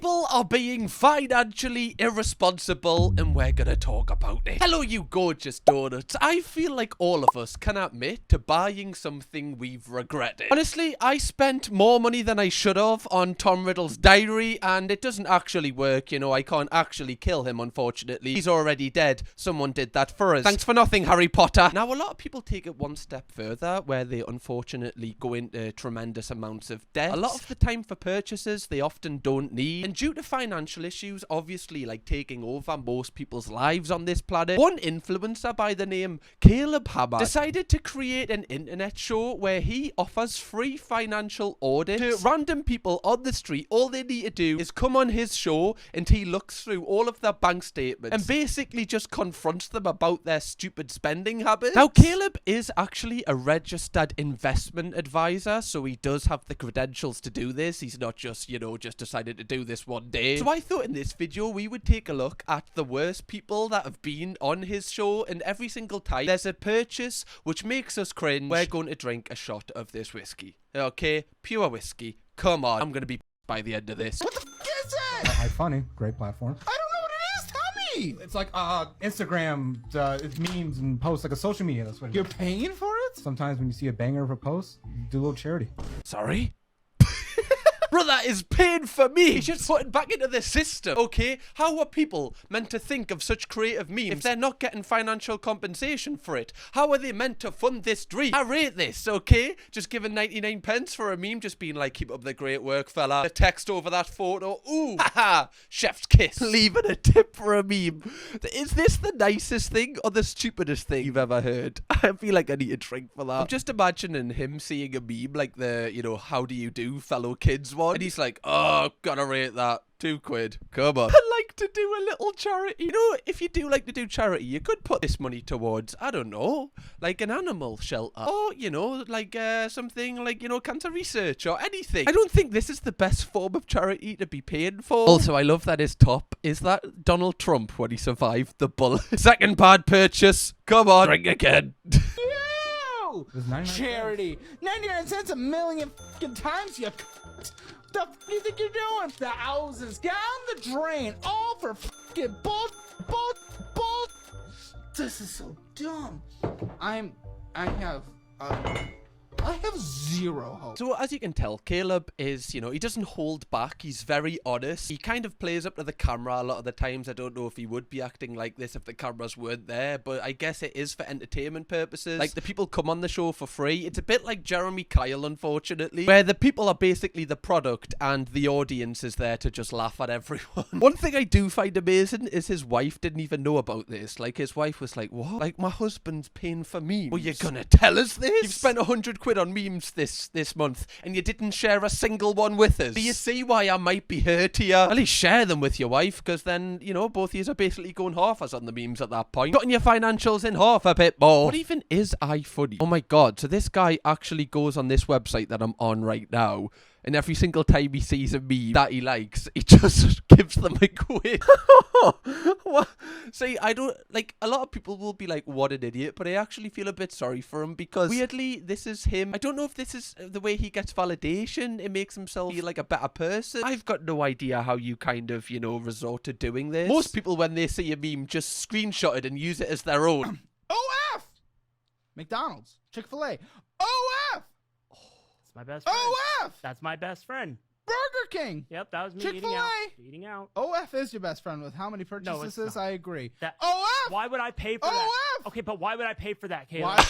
People are being financially irresponsible, and we're gonna talk about it. Hello, you gorgeous donuts. I feel like all of us can admit to buying something we've regretted. Honestly, I spent more money than I should have on Tom Riddle's diary, and it doesn't actually work. You know, I can't actually kill him, unfortunately. He's already dead. Someone did that for us. Thanks for nothing, Harry Potter. Now, a lot of people take it one step further, where they unfortunately go into tremendous amounts of debt. A lot of the time for purchases they often don't need. And due to financial issues, obviously, like taking over most people's lives on this planet, one influencer by the name Haba decided to create an internet show where he offers free financial audits to random people on the street. All they need to do is come on his show and he looks through all of their bank statements and basically just confronts them about their stupid spending habits. Now, Caleb is actually a registered investment advisor, so he does have the credentials to do this. He's not just, you know, just decided to do this one day. So I thought in this video we would take a look at the worst people that have been on his show, and every single time there's a purchase which makes us cringe, we're going to drink a shot of this whiskey. Okay? Pure whiskey. Come on. I'm going to be by the end of this. What the f is it? iFunny, great platform. I don't know what it is. Tell me. It's like Instagram, it's memes and posts, like a social media. That's what it You're is. paying for it? Sometimes when you see a banger of a post, you do a little charity. Sorry? Brother is paying for me. He should put it back into the system. Okay, how are people meant to think of such creative memes if they're not getting financial compensation for it? How are they meant to fund this dream? I rate this, okay? Just giving 99 pence for a meme, just being like, keep up the great work, fella. The text over that photo, ooh, haha, chef's kiss. Leaving a tip for a meme. Is this the nicest thing or the stupidest thing you've ever heard? I feel like I need a drink for that. I'm just imagining him seeing a meme like the, you know, how do you do, fellow kids one? And he's like, oh, gotta rate that. £2. Come on. I like to do a little charity. You know, if you do like to do charity, you could put this money towards, I don't know, like an animal shelter. Or, you know, like something like, you know, cancer research or anything. I don't think this is the best form of charity to be paying for. Also, I love that his top is that Donald Trump when he survived the bullet. Second bad purchase. Come on. Drink again. Charity. 99 cents a million fucking times, you the f do you think you're doing? Thousands down the drain, all for fucking bull. This is so dumb. I have zero hope. So as you can tell, Caleb is, you know, he doesn't hold back. He's very honest. He kind of plays up to the camera a lot of the times. I don't know if he would be acting like this if the cameras weren't there, but I guess it is for entertainment purposes. Like, the people come on the show for free. It's a bit like Jeremy Kyle, unfortunately, where the people are basically the product and the audience is there to just laugh at everyone. One thing I do find amazing is his wife didn't even know about this. Like, his wife was like, what? Like, my husband's paying for memes. Well, you're gonna tell us this? You've spent 100 quid on memes this month and you didn't share a single one with us. Do you see why I might be hurt here? At least share them with your wife, because then, you know, both of you are basically going half as on the memes at that point. Cutting your financials in half a bit more. What even is iFunny? Oh my god, so this guy actually goes on this website that I'm on right now, and every single time he sees a meme that he likes, he just gives them a quid. What? See, I don't, like, a lot of people will be like, what an idiot, but I actually feel a bit sorry for him, because weirdly, this is him. I don't know if this is the way he gets validation. It makes himself feel like a better person. I've got no idea how you kind of, you know, resort to doing this. Most people, when they see a meme, just screenshot it and use it as their own. OF! McDonald's, Chick-fil-A, OF! That's my best friend. OF! That's my best friend. Burger King. Yep, that was me Chick-fil-A. eating out. OF is your best friend with how many purchases? No, it's not. I agree. OF! Why would I pay for that? OF! Okay, but why would I pay for that, Caleb? Why?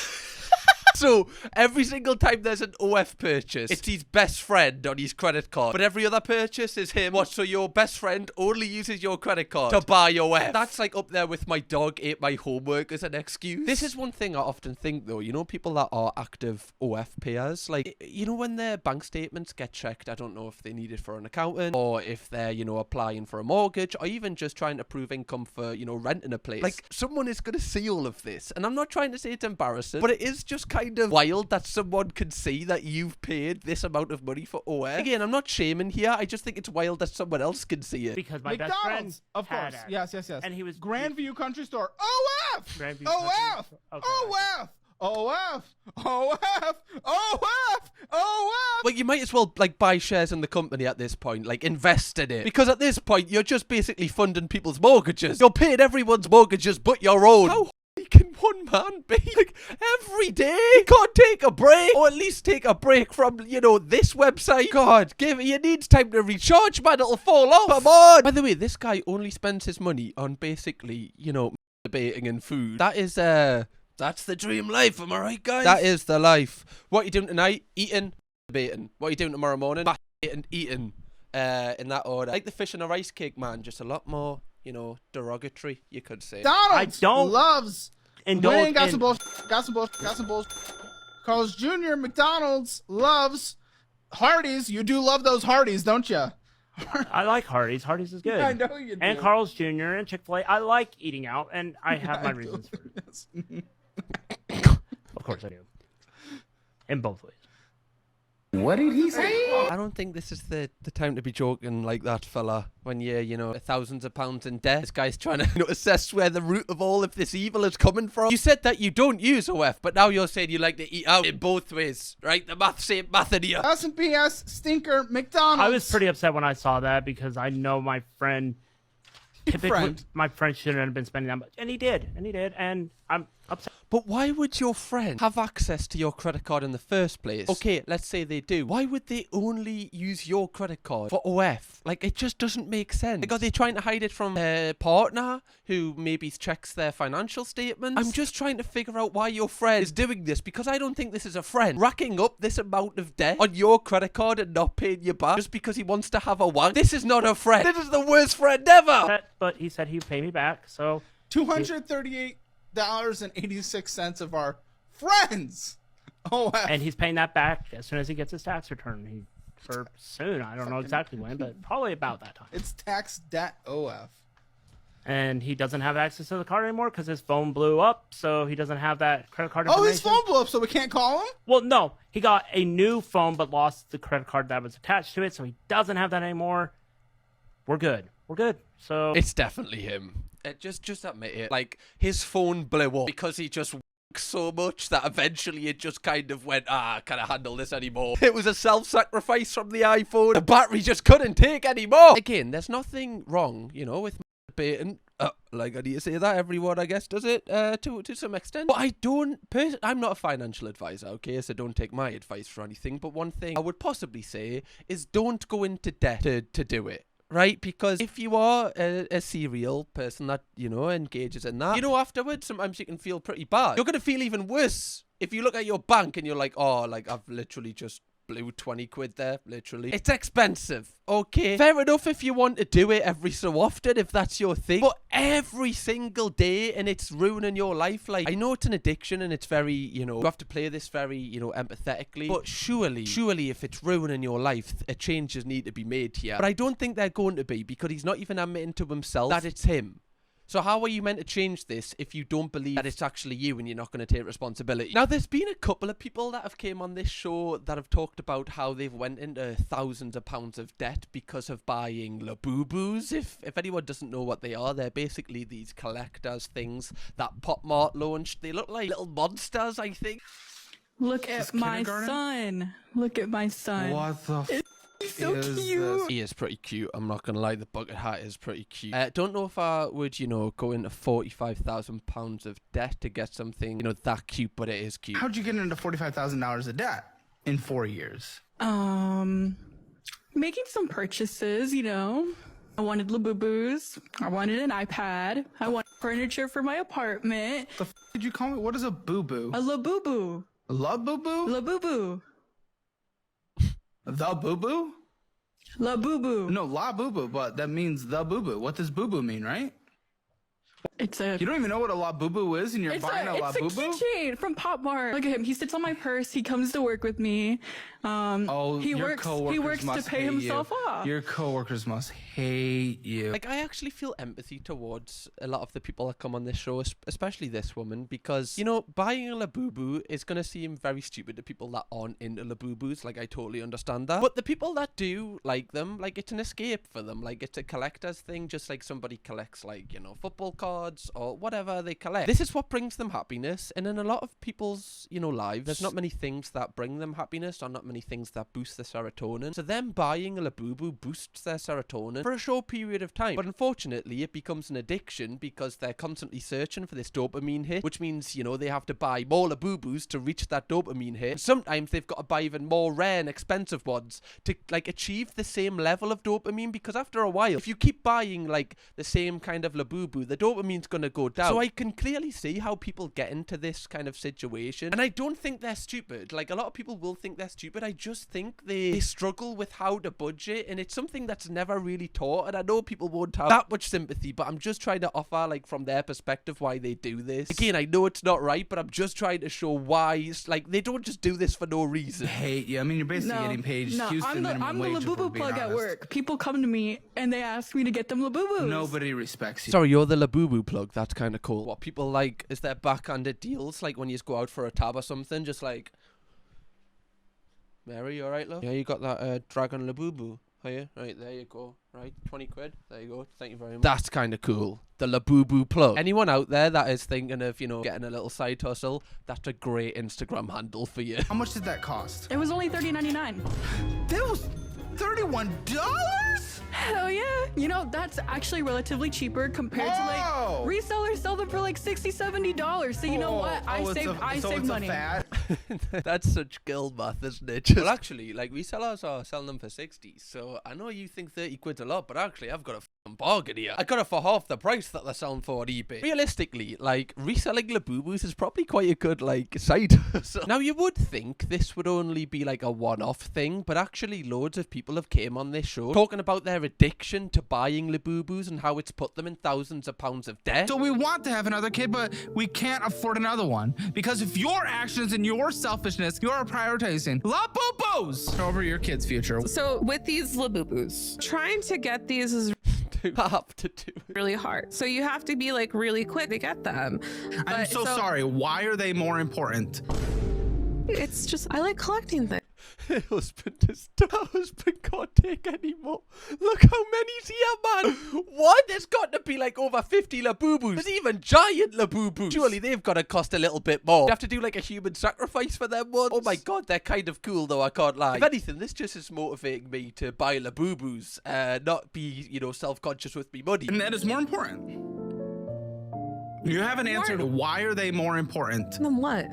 So, every single time there's an OF purchase, it's his best friend on his credit card. But every other purchase is him. What, so your best friend only uses your credit card to buy OF? That's like up there with my dog ate my homework as an excuse. This is one thing I often think, though. You know, people that are active OF payers, like, you know, when their bank statements get checked, I don't know if they need it for an accountant, or if they're, you know, applying for a mortgage, or even just trying to prove income for, you know, renting a place. Like, someone is going to see all of this. And I'm not trying to say it's embarrassing, but it is just kind of wild that someone can see that you've paid this amount of money for OF. Again, I'm not shaming here. I just think it's wild that someone else can see it. Because my best friend McDonald's, of course. had it. Yes. And he was Grandview Country Store. OF! Grandview OF! Country- okay. OF! OF, OF, OF, OF. Well, you might as well like buy shares in the company at this point, like invest in it. Because at this point, you're just basically funding people's mortgages. You're paying everyone's mortgages but your own. How can one man be like every day? You can't take a break, or at least take a break from, you know, this website. God, you need time to recharge, man. It'll fall off. Come on. By the way, this guy only spends his money on basically, you know, debating and food. That is that's the dream life, am I right, guys? That is the life. What are you doing tonight? Eating, debating. What are you doing tomorrow morning? And eating. In that order. Like the fish and a rice cake, man. Just a lot more, you know, derogatory, you could say. McDonald's loves winning. Got some bullshit. Got some bullshit. Carl's Jr. McDonald's loves Hardee's. You do love those Hardee's, don't you? I like Hardee's. Hardee's is good. I know you do. And Carl's Jr. and Chick-fil-A. I like eating out, and I have my reasons for it. Of course I do. In both ways. What did he say? I don't think this is the time to be joking like that, fella. When you're, you know, thousands of pounds in debt. This guy's trying to, you know, assess where the root of all of this evil is coming from. You said that you don't use OF, but now you're saying you like to eat out in both ways, right? The maths ain't mathing here. S&PS stinker McDonald's. I was pretty upset when I saw that because I know my friend. My friend shouldn't have been spending that much, and he did, and I'm upset. But why would your friend have access to your credit card in the first place? Okay, let's say they do. Why would they only use your credit card for OF? Like, it just doesn't make sense. Like, are they trying to hide it from a partner who maybe checks their financial statements? I'm just trying to figure out why your friend is doing this, because I don't think this is a friend. Racking up this amount of debt on your credit card and not paying you back just because he wants to have a wank. This is not a friend. This is the worst friend ever. But he said he'd pay me back, so $238.86 of our friends. OF. And he's paying that back as soon as he gets his tax return. For soon. I don't know exactly when, but probably about that time. It's tax debt OF. And he doesn't have access to the card anymore because his phone blew up, so he doesn't have that credit card information. Oh, his phone blew up, so we can't call him? Well, no. He got a new phone but lost the credit card that was attached to it, so he doesn't have that anymore. We're good. So it's definitely him. Just admit it. Like, his phone blew up because he just so much that eventually it just kind of went, I can't handle this anymore. It was a self-sacrifice from the iPhone. The battery just couldn't take anymore. Again, there's nothing wrong, you know, with debating. Like, I need to say that everyone, I guess, does it to some extent. But I don't, I'm not a financial advisor, okay, so don't take my advice for anything. But one thing I would possibly say is don't go into debt to do it. Right? Because if you are a serial person that, you know, engages in that, you know, afterwards, sometimes you can feel pretty bad. You're going to feel even worse if you look at your bank and you're like, oh, like, I've literally just blew 20 quid there, literally. It's expensive, okay? Fair enough if you want to do it every so often, if that's your thing. But every single day, and it's ruining your life. Like, I know it's an addiction and it's very, you know, you have to play this very, you know, empathetically. But surely if it's ruining your life, changes need to be made here. But I don't think they're going to be, because he's not even admitting to himself that it's him. So how are you meant to change this if you don't believe that it's actually you and you're not going to take responsibility? Now, there's been a couple of people that have came on this show that have talked about how they've went into thousands of pounds of debt because of buying Labubus. If anyone doesn't know what they are, they're basically these collectors things that Pop Mart launched. They look like little monsters, I think. Look at my son. Look at my son. What the He's so cute. He is pretty cute. I'm not gonna lie. The bucket hat is pretty cute. Don't know if I would, you know, go into £45,000 of debt to get something, you know, that cute, but it is cute. How'd you get into $45,000 of debt in 4 years? Making some purchases, you know. I wanted Labubus. I wanted an iPad. I wanted furniture for my apartment. The f did you call me? What is a boo-boo? A Labubu. A Labubu? Labubu. The boo-boo? Labubu. No, Labubu, but that means the boo-boo. What does boo-boo mean, right? It's a. You don't even know what a Labubu is, and you're buying a Labubu? It's a keychain from Pop Mart. Look at him. He sits on my purse. He comes to work with me. He works to pay himself off. Your coworkers must hate you. Like, I actually feel empathy towards a lot of the people that come on this show, especially this woman, because, you know, buying a Labubu is going to seem very stupid to people that aren't into Labubus. Like, I totally understand that. But the people that do like them, like, it's an escape for them. Like, it's a collector's thing, just like somebody collects, like, you know, football cards cards or whatever they collect. This is what brings them happiness, and in a lot of people's, you know, lives, there's not many things that bring them happiness or not many things that boost their serotonin. So them buying a Labubu boosts their serotonin for a short period of time. But unfortunately, it becomes an addiction because they're constantly searching for this dopamine hit, which means, you know, they have to buy more Labubus to reach that dopamine hit. And sometimes they've got to buy even more rare and expensive ones to, like, achieve the same level of dopamine, because after a while, if you keep buying, like, the same kind of Labubu, the dopamine's gonna go down. So I can clearly see how people get into this kind of situation, and I don't think they're stupid. Like, a lot of people will think they're stupid. I just think they struggle with how to budget, and it's something that's never really taught, and I know people won't have that much sympathy, but I'm just trying to offer, like, from their perspective, why they do this. Again, I know it's not right, but I'm just trying to show why. It's like, they don't just do this for no reason. Hey, yeah, I mean, you're basically getting paid Houston minimum wage. I'm the Labubu plug at work. People come to me and they ask me to get them Labubus. Nobody respects you. Sorry, you're the Labubu plug. That's kind of cool. What people like, is there backhanded deals, like when you go out for a tab or something, just like, Mary, you alright, love? Yeah, you got that dragon Labubu. Are you? Right, there you go. Right, 20 quid. There you go. Thank you very much. That's kind of cool. The Labubu plug. Anyone out there that is thinking of, you know, getting a little side hustle, that's a great Instagram handle for you. How much did that cost? It was only $30.99. That was $31? Hell yeah. You know, that's actually relatively cheaper compared to, like, resellers sell them for like $60, $70. So you know what? I save money. That's such girl math, isn't it? Well, actually, like, resellers are selling them for 60. So I know you think 30 quid's a lot, but actually I've got a f***ing bargain here. I got it for half the price that they're selling for on eBay. Realistically, like, reselling Labubus is probably quite a good, like, side hustle. Now, you would think this would only be like a one-off thing, but actually loads of people have came on this show talking about their addiction to buying Labubus and how it's put them in thousands of pounds of debt. So we want to have another kid, but we can't afford another one because of your actions and your selfishness. You are prioritizing Labubus over your kid's future. So with these Labubus, trying to get these is really hard. So you have to be like really quick to get them. I'm so sorry. Why are they more important? It's just, I like collecting things. Her husband can't take any more. Look how many's here, man. What? There's got to be like over 50 Labubus. There's even giant Labubus. Surely they've got to cost a little bit more. You have to do like a human sacrifice for them ones. Oh my god, they're kind of cool though, I can't lie. If anything, this just is motivating me to buy Labubus, not be, you know, self-conscious with me money. And that is more important. You haven't answered why are they more important? Then what?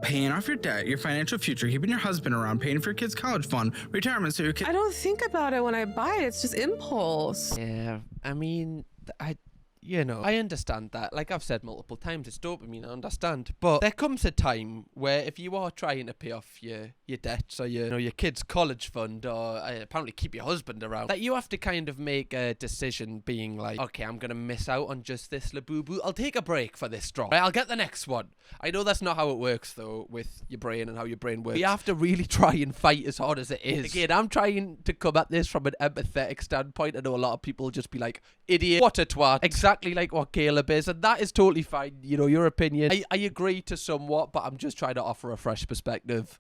Paying off your debt, your financial future, keeping your husband around, paying for your kid's college fund, retirement so your kid... I don't think about it when I buy it. It's just impulse. Yeah, I mean, I understand that. Like I've said multiple times, it's dopamine, I understand. But there comes a time where if you are trying to pay off your debts or your kid's college fund or apparently keep your husband around, that you have to kind of make a decision being like, okay, I'm going to miss out on just this Labubu. I'll take a break for this drop. Right, I'll get the next one. I know that's not how it works though with your brain and how your brain works. You have to really try and fight as hard as it is. Again, I'm trying to come at this from an empathetic standpoint. I know a lot of people just be like, idiot, what a twat. Exactly like what Caleb is, and that is totally fine. You know, your opinion. I agree to somewhat, but I'm just trying to offer a fresh perspective.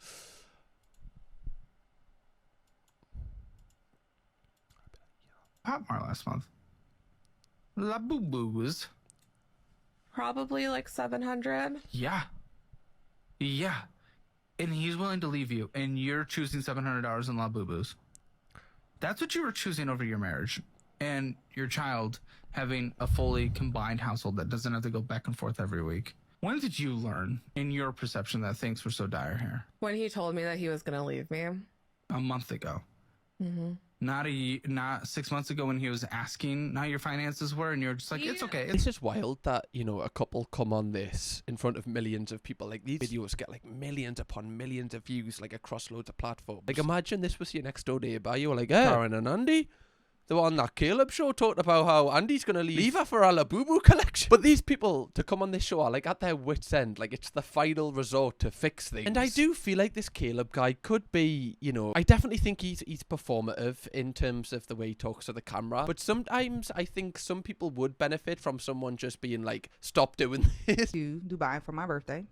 Potmar last month. Labubus. Probably like 700. Yeah. And he's willing to leave you, and you're choosing $700 in Labubus. That's what you were choosing over your marriage and your child having a fully combined household that doesn't have to go back and forth every week. When did you learn, in your perception, that things were so dire here? When he told me that he was going to leave me. A month ago. Mm-hmm. Not 6 months ago when he was asking how your finances were, and you're just like, it's okay. It's just wild that, you know, a couple come on this in front of millions of people. Like, these videos get like millions upon millions of views, like across loads of platforms. Like, imagine this was your next door neighbor. You were like, hey, Karen and Andy, they were on that Caleb show talking about how Andy's going to leave her for a Labubu collection. But these people to come on this show are like at their wits' end. Like, it's the final resort to fix things. And I do feel like this Caleb guy could be, you know, I definitely think he's performative in terms of the way he talks to the camera. But sometimes I think some people would benefit from someone just being like, stop doing this. To Dubai for my birthday.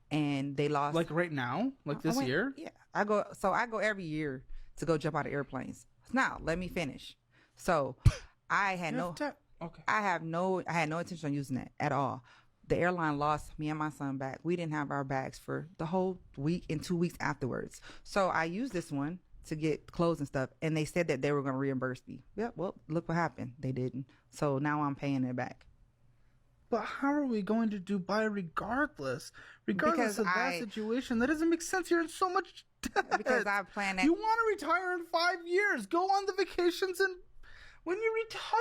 And they lost. Like right now? Like this year? Yeah. I go every year to go jump out of airplanes. Now, let me finish. So I had Okay. I had no intention on using it at all. The airline lost me and my son back. We didn't have our bags for the whole week and 2 weeks afterwards. So I used this one to get clothes and stuff, and they said that they were going to reimburse me. Yep, well, look what happened. They didn't. So now I'm paying it back. But how are we going to Dubai regardless? Regardless of that situation, that doesn't make sense. You're in so much debt. Because I plan it. You want to retire in 5 years. Go on the vacations, and when you retire,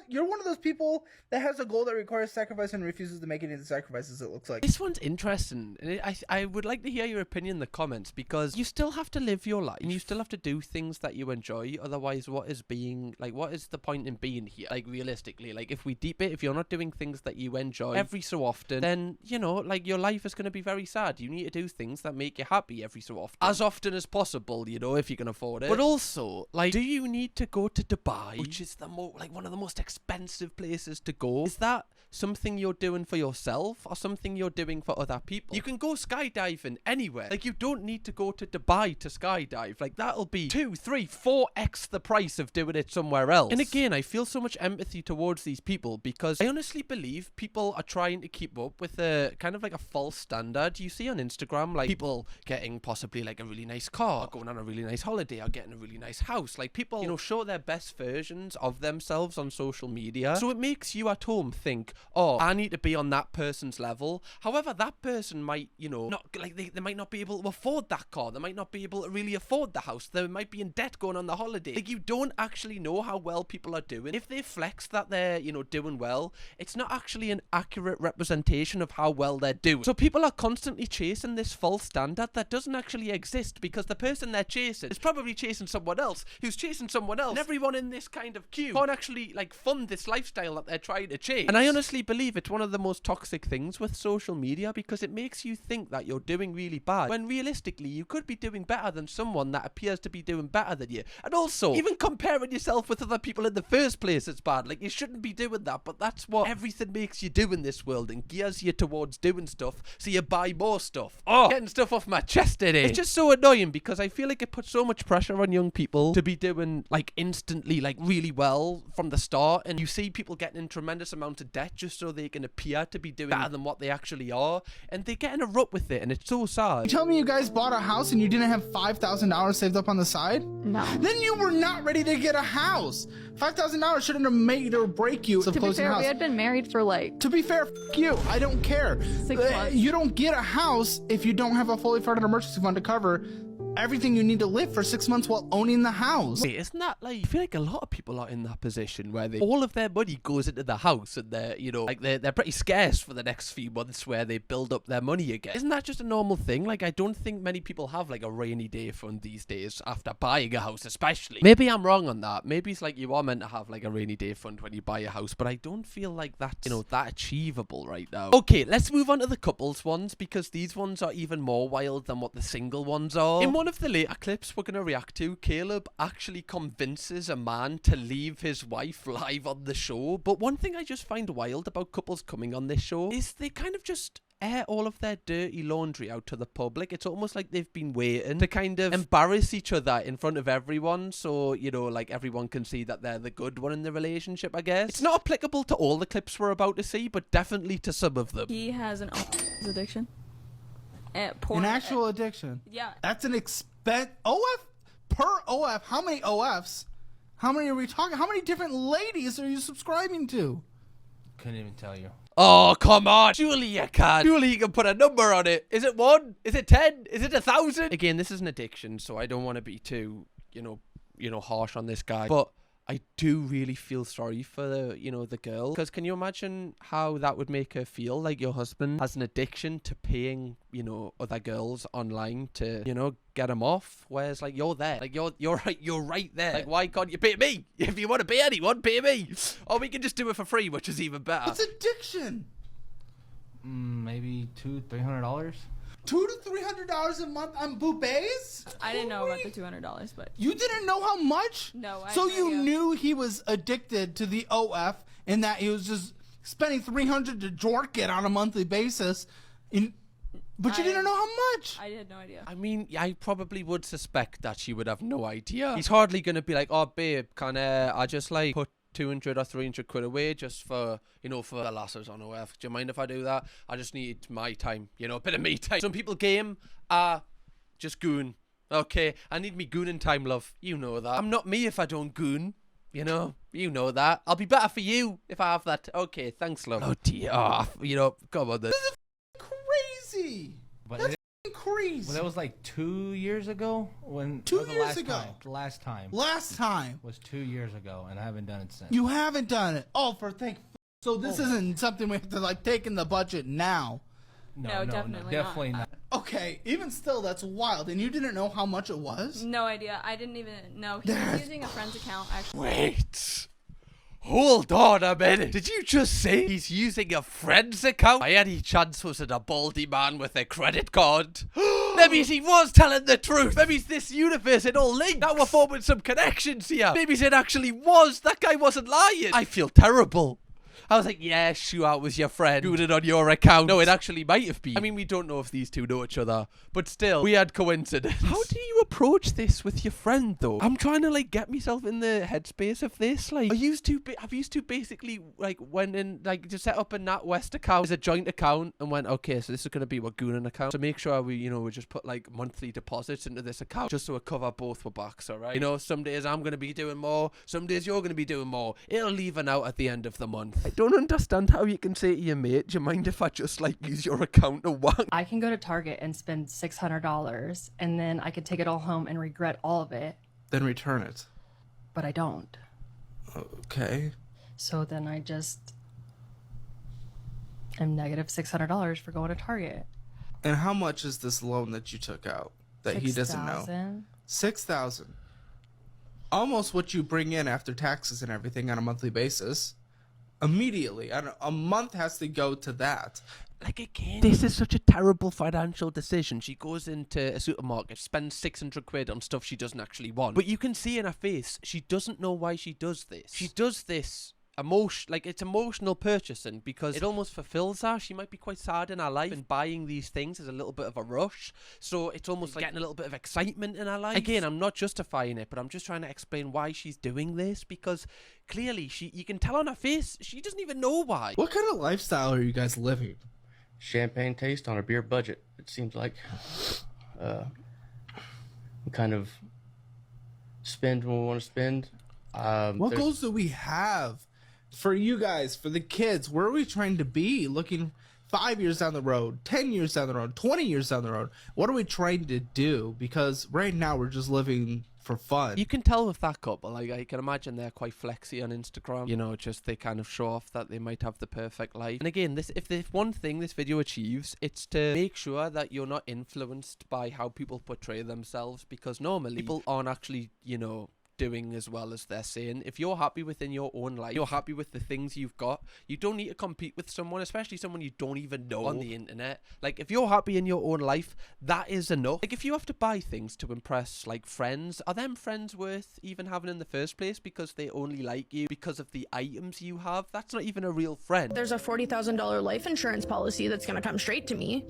you're one of those people that has a goal that requires sacrifice and refuses to make any of the sacrifices, it looks like. This one's interesting, and I would like to hear your opinion in the comments, because you still have to live your life and you still have to do things that you enjoy. Otherwise, what is the point in being here? Like, realistically, like, if we deep it, if you're not doing things that you enjoy every so often, then, you know, like, your life is going to be very sad. You need to do things that make you happy every so often as possible, you know, if you can afford it. But also, like, do you need to go to Dubai, which is one of the most expensive places to go? Is that something you're doing for yourself or something you're doing for other people? You can go skydiving anywhere. Like, you don't need to go to Dubai to skydive. Like, that'll be 2, 3, 4x the price of doing it somewhere else. And again, I feel so much empathy towards these people, because I honestly believe people are trying to keep up with a kind of like a false standard you see on Instagram, like people getting possibly like a really nice car, or going on a really nice holiday, or getting a really nice house. Like, people, you know, show their best versions of themselves on social media, so it makes you at home think, oh, I need to be on that person's level. However, that person might, you know, not like they might not be able to afford that car, they might not be able to really afford the house, they might be in debt going on the holiday. Like, you don't actually know how well people are doing. If they flex that they're, you know, doing well, it's not actually an accurate representation of how well they're doing. So people are constantly chasing this false standard that doesn't actually exist, because the person they're chasing is probably chasing someone else who's chasing someone else, and everyone in this kind of queue can't actually like fund this lifestyle that they're trying to chase. And I honestly believe it's one of the most toxic things with social media, because it makes you think that you're doing really bad, when realistically you could be doing better than someone that appears to be doing better than you. And also, even comparing yourself with other people in the first place, it's bad. Like, you shouldn't be doing that, but that's what everything makes you do in this world, and gears you towards doing stuff so you buy more stuff. Oh, getting stuff off my chest today. It's just so annoying, because I feel like it puts so much pressure on young people to be doing like instantly like really well from the start, and you see people getting in tremendous amounts of debt just so they can appear to be doing better than what they actually are, and they get in a rut with it, and it's so sad. You tell me you guys bought a house and you didn't have $5,000 saved up on the side? No. Then you were not ready to get a house. $5,000 shouldn't have made or break you. To be fair, we had been married for like... To be fair, f you. I don't care. 6 months. You don't get a house if you don't have a fully funded emergency fund to cover everything you need to live for 6 months while owning the house. Wait, isn't that like, I feel like a lot of people are in that position where all of their money goes into the house, and they're, you know, like they're pretty scarce for the next few months where they build up their money again. Isn't that just a normal thing? Like, I don't think many people have like a rainy day fund these days after buying a house, especially. Maybe I'm wrong on that. Maybe it's like you are meant to have like a rainy day fund when you buy a house, but I don't feel like that's, you know, that achievable right now. Okay, let's move on to the couples ones, because these ones are even more wild than what the single ones are. In one of the later clips we're going to react to, Caleb actually convinces a man to leave his wife live on the show. But one thing I just find wild about couples coming on this show is they kind of just air all of their dirty laundry out to the public. It's almost like they've been waiting to kind of embarrass each other in front of everyone, so, you know, like everyone can see that they're the good one in the relationship, I guess. It's not applicable to all the clips we're about to see, but definitely to some of them. He has an addiction. An actual addiction? Yeah. That's an OF per OF. How many OFs? How many are we talking? How many different ladies are you subscribing to? Couldn't even tell you. Oh, come on. Surely you can. Surely you can put a number on it. Is it 1? Is it 10? Is it 1,000? Again, this is an addiction, so I don't want to be too, you know, harsh on this guy. But I do really feel sorry for the girl, because can you imagine how that would make her feel? Like, your husband has an addiction to paying, you know, other girls online to, you know, get him off, whereas like you're there, like you're right there. Like, why can't you pay me? If you want to pay anyone, pay me, or we can just do it for free, which is even better. It's addiction. Maybe $200-300. $200 to $300 a month on boobies? I didn't know about the $200, but you didn't know how much? No. So you knew he was addicted to the OF, and that he was just spending $300 to jork it on a monthly basis. But you didn't know how much. I had no idea. I mean, I probably would suspect that she would have no idea. He's hardly going to be like, oh, babe, can I just like put 200 or 300 quid away just for, you know, for the lasses on OF. Do you mind if I do that? I just need my time, you know, a bit of me time. Some people game just goon. Okay, I need me gooning time, love. You know that. I'm not me if I don't goon. You know that. I'll be better for you if I have that. Okay, thanks, love. Oh dear. Oh, you know, come on then. This is crazy. But That's crazy. Well, that was like 2 years ago. When 2 was the years last ago. time? The last time Last time. was 2 years ago, and I haven't done it since. You haven't done it. Oh, so this isn't something we have to like take in the budget now. No, definitely definitely not. Okay, even still, that's wild. And you didn't know how much it was? No idea. I didn't even know. He was using a friend's account, actually. Wait. Hold on a minute. Did you just say he's using a friend's account? By any chance was it a baldy man with a credit card? Maybe he was telling the truth. Maybe this universe it all linked. Now we're forming some connections here. Maybe it actually was. That guy wasn't lying. I feel terrible. I was like, yeah, sure, it was your friend doing it on your account. No, it actually might have been. I mean, we don't know if these two know each other, but still, weird coincidence. How do you approach this with your friend, though? I'm trying to, like, get myself in the headspace of this. Like, have you two basically, like, went in, like, to set up a NatWest account as a joint account and went, okay, so this is going to be our Goonin account. So make sure we, you know, we just put, like, monthly deposits into this account just so we cover both our backs, all right? You know, some days I'm going to be doing more, some days you're going to be doing more. It'll even out at the end of the month. I don't understand how you can say to your mate, do you mind if I just like use your account to wank? I can go to Target and spend $600 and then I could take it all home and regret all of it, Then return it. but I don't. Okay. So then I just am negative $600 for going to Target. And how much is this loan that you took out that he doesn't know? $6,000. 6,000. Almost what you bring in after taxes and everything on a monthly basis. Immediately, a month has to go to that. Like, again, this is such a terrible financial decision. She goes into a supermarket, spends 600 quid on stuff she doesn't actually want. But you can see in her face, she doesn't know why she does this. She does this it's emotional purchasing because it almost fulfills her. She might be quite sad in her life, and buying these things is a little bit of a rush. So it's almost like getting a little bit of excitement in her life. Again, I'm not justifying it, but I'm just trying to explain why she's doing this, because clearly you can tell on her face she doesn't even know why. What kind of lifestyle are you guys living? Champagne taste on a beer budget, it seems like. We kind of spend when we want to spend. What goals do we have for you guys, for the kids? Where are we trying to be looking 5 years down the road, 10 years down the road, 20 years down the road? What are we trying to do? Because right now we're just living for fun. You can tell with that couple, like, I can imagine they're quite flexy on Instagram. You know, just they kind of show off that they might have the perfect life. And again, if one thing this video achieves, it's to make sure that you're not influenced by how people portray themselves, because normally people aren't actually, you know, doing as well as they're saying. If you're happy within your own life, you're happy with the things you've got, you don't need to compete with someone, especially someone you don't even know on the internet. Like, if you're happy in your own life, that is enough. Like, if you have to buy things to impress, like, friends, are them friends worth even having in the first place because they only like you because of the items you have? That's not even a real friend. There's a $40,000 life insurance policy that's gonna come straight to me.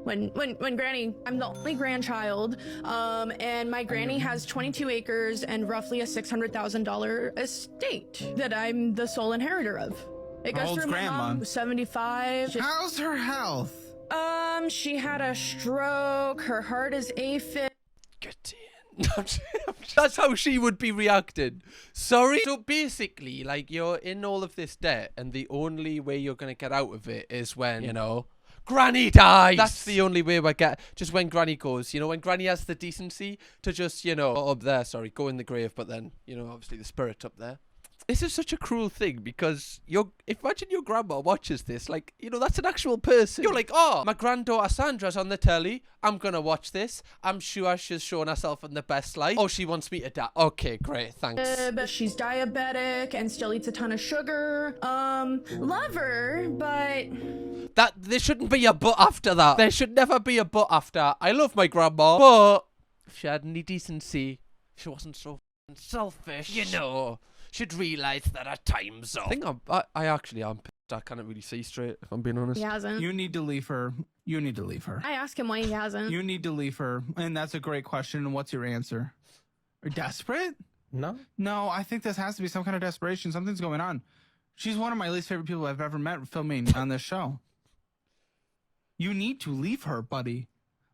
When Granny, I'm the only grandchild, and my granny has 22 acres and roughly a $600,000 estate that I'm the sole inheritor of. It goes through my mom, 75. How's her health? She had a stroke. Her heart is AFib. That's how she would be reacting. Sorry? So basically, like, you're in all of this debt, and the only way you're going to get out of it is when, you know, Granny dies. That's the only way we get. Just when Granny goes, you know, when Granny has the decency to just, you know, up there, sorry, go in the grave, but then, you know, obviously the spirit up there. This is such a cruel thing, because imagine your grandma watches this, like, you know, that's an actual person. You're like, oh, my granddaughter Sandra's on the telly, I'm gonna watch this, I'm sure she's showing herself in the best light. Oh, she wants me to die. Okay, great, thanks. She's diabetic and still eats a ton of sugar. Love her, but there shouldn't be a but after that. There should never be a but after. I love my grandma, but if she had any decency, if she wasn't so selfish, you know, should realise that her time's up. I think I actually am pissed I can't really see straight, if I'm being honest. He hasn't. You need to leave her. You need to leave her. I asked him why he hasn't. You need to leave her. And that's a great question. What's your answer? Are you desperate? No. No, I think this has to be some kind of desperation. Something's going on. She's one of my least favorite people I've ever met filming on this show. You need to leave her, buddy.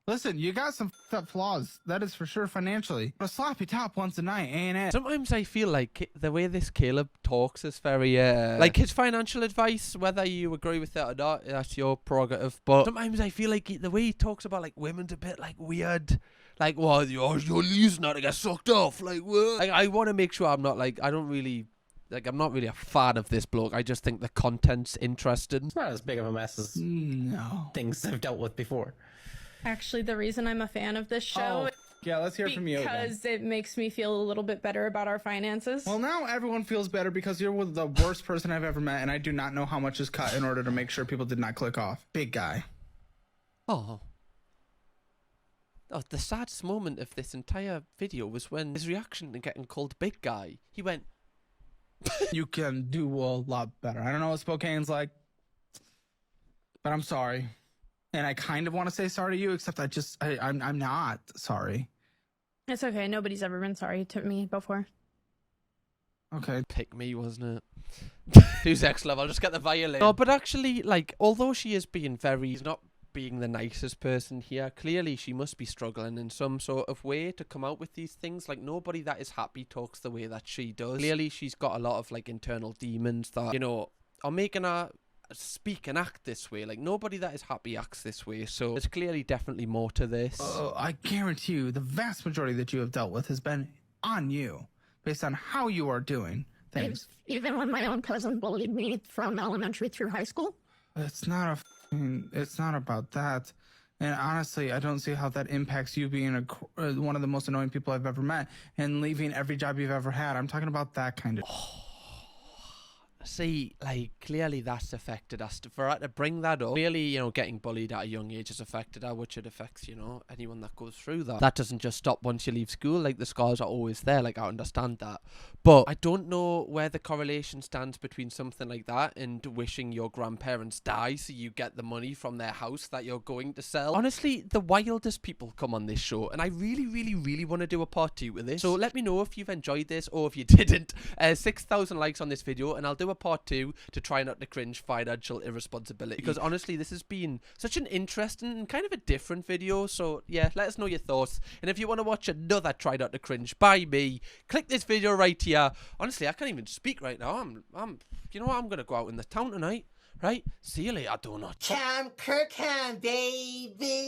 Listen, you got some f***ed up flaws. That is for sure financially. But a sloppy top once a night ain't it. Sometimes I feel like the way this Caleb talks is very, like his financial advice, whether you agree with it or not, that's your prerogative. But sometimes I feel like the way he talks about like women's a bit like weird. Like, well, you're using that to get sucked off. Like, what? Like, I want to make sure I'm not like, I'm not really a fan of this bloke. I just think the content's interesting. It's not as big of a mess as things I've dealt with before. Actually, the reason I'm a fan of this show yeah, let's hear from you. Because it makes me feel a little bit better about our finances. Well, now everyone feels better because you're the worst person I've ever met, and I do not know how much is cut in order to make sure people did not click off. Big guy. Oh, the saddest moment of this entire video was when his reaction to getting called big guy. He went, you can do a lot better. I don't know what Spokane's like, but I'm sorry. And I kind of want to say sorry to you, except I'm not sorry. It's okay. Nobody's ever been sorry to me before. Okay. Pick me, wasn't it? Who's next level? I'll just get the violin. No, but actually, like, although she is being she's not being the nicest person here. Clearly, she must be struggling in some sort of way to come out with these things. Like, nobody that is happy talks the way that she does. Clearly, she's got a lot of, like, internal demons that, you know, are making her speak and act this way. Like, nobody that is happy acts this way. So there's clearly definitely more to this. I guarantee you the vast majority that you have dealt with has been on you based on how you are doing things. Even when my own cousin bullied me from elementary through high school. It's not about that. And honestly, I don't see how that impacts you being one of the most annoying people I've ever met and leaving every job you've ever had. I'm talking about that kind of... See, like, clearly that's affected us. For her to bring that up, clearly, you know, getting bullied at a young age has affected her, which it affects, you know, anyone that goes through that. That doesn't just stop once you leave school. Like, the scars are always there. Like, I understand that. But I don't know where the correlation stands between something like that and wishing your grandparents die so you get the money from their house that you're going to sell. Honestly, the wildest people come on this show, and I really, really, really want to do a part 2 with this. So let me know if you've enjoyed this or if you didn't. 6,000 likes on this video, and I'll do a part 2 to try not to cringe financial irresponsibility, because honestly this has been such an interesting and kind of a different video. So yeah, let us know your thoughts, and if you want to watch another try not to cringe by me, click this video right here. Honestly, I can't even speak right now. I'm you know what, I'm gonna go out in the town tonight, right? See you later, donut. Kirkham, baby.